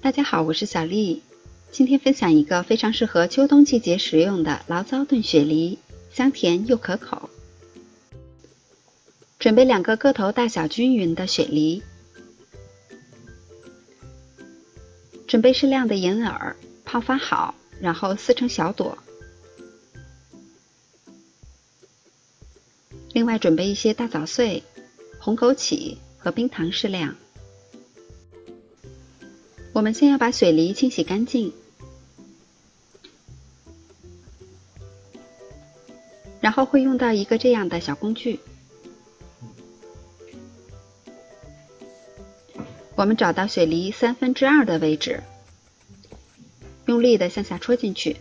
大家好，我是小丽。今天分享一个非常适合秋冬季节食用的醪糟炖雪梨，香甜又可口。准备2个个头大小均匀的雪梨，准备适量的银耳，泡发好，然后撕成小朵。另外准备一些大枣碎、红枸杞和冰糖适量。我们先要把雪梨清洗干净，然后会用到一个这样的小工具。我们找到雪梨2/3的位置，用力的向下戳进去，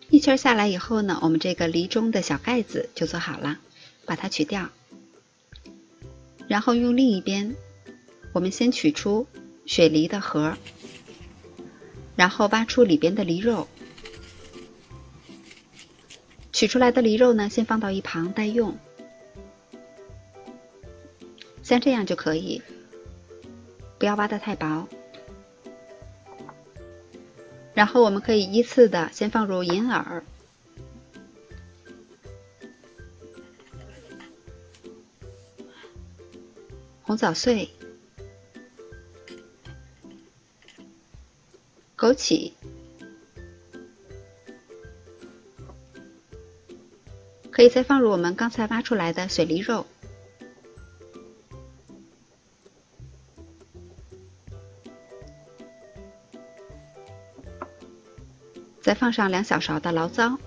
一圈下来以后呢，我们这个梨中的小盖子就做好了，把它取掉。然后用另一边，我们先取出雪梨的核，然后挖出里边的梨肉。取出来的梨肉呢，先放到一旁待用，像这样就可以，不要挖得太薄。然后我们可以依次的先放入银耳、红枣碎、枸杞、可以再放入我们刚才挖出来的雪梨肉，再放上2小勺的醪糟。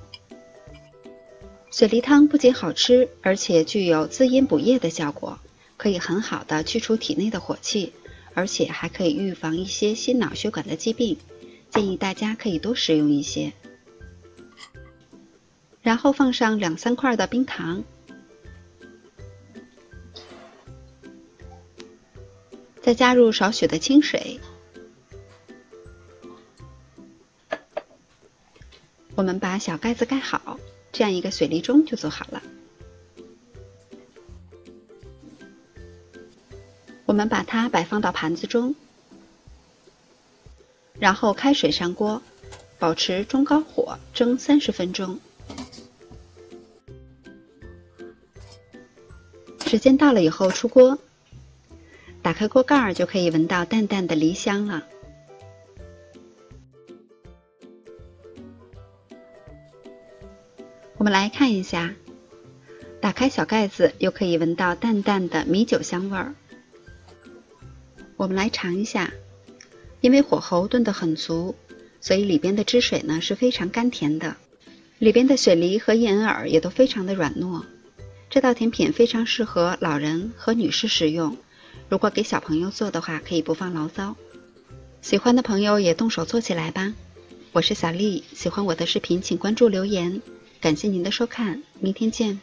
雪梨汤不仅好吃，而且具有滋阴补液的效果，可以很好的去除体内的火气，而且还可以预防一些心脑血管的疾病，建议大家可以多食用一些。然后放上2-3块的冰糖，再加入少许的清水，我们把小盖子盖好，这样一个雪梨盅就做好了。我们把它摆放到盘子中，然后开水上锅，保持中高火蒸30分钟。时间到了以后出锅，打开锅盖就可以闻到淡淡的梨香了。我们来看一下，打开小盖子又可以闻到淡淡的米酒香味儿。我们来尝一下，因为火候炖得很足，所以里边的汁水呢是非常甘甜的，里边的雪梨和银耳也都非常的软糯。这道甜品非常适合老人和女士食用，如果给小朋友做的话，可以不放醪糟。喜欢的朋友也动手做起来吧。我是小丽，喜欢我的视频请关注留言，感谢您的收看，明天见。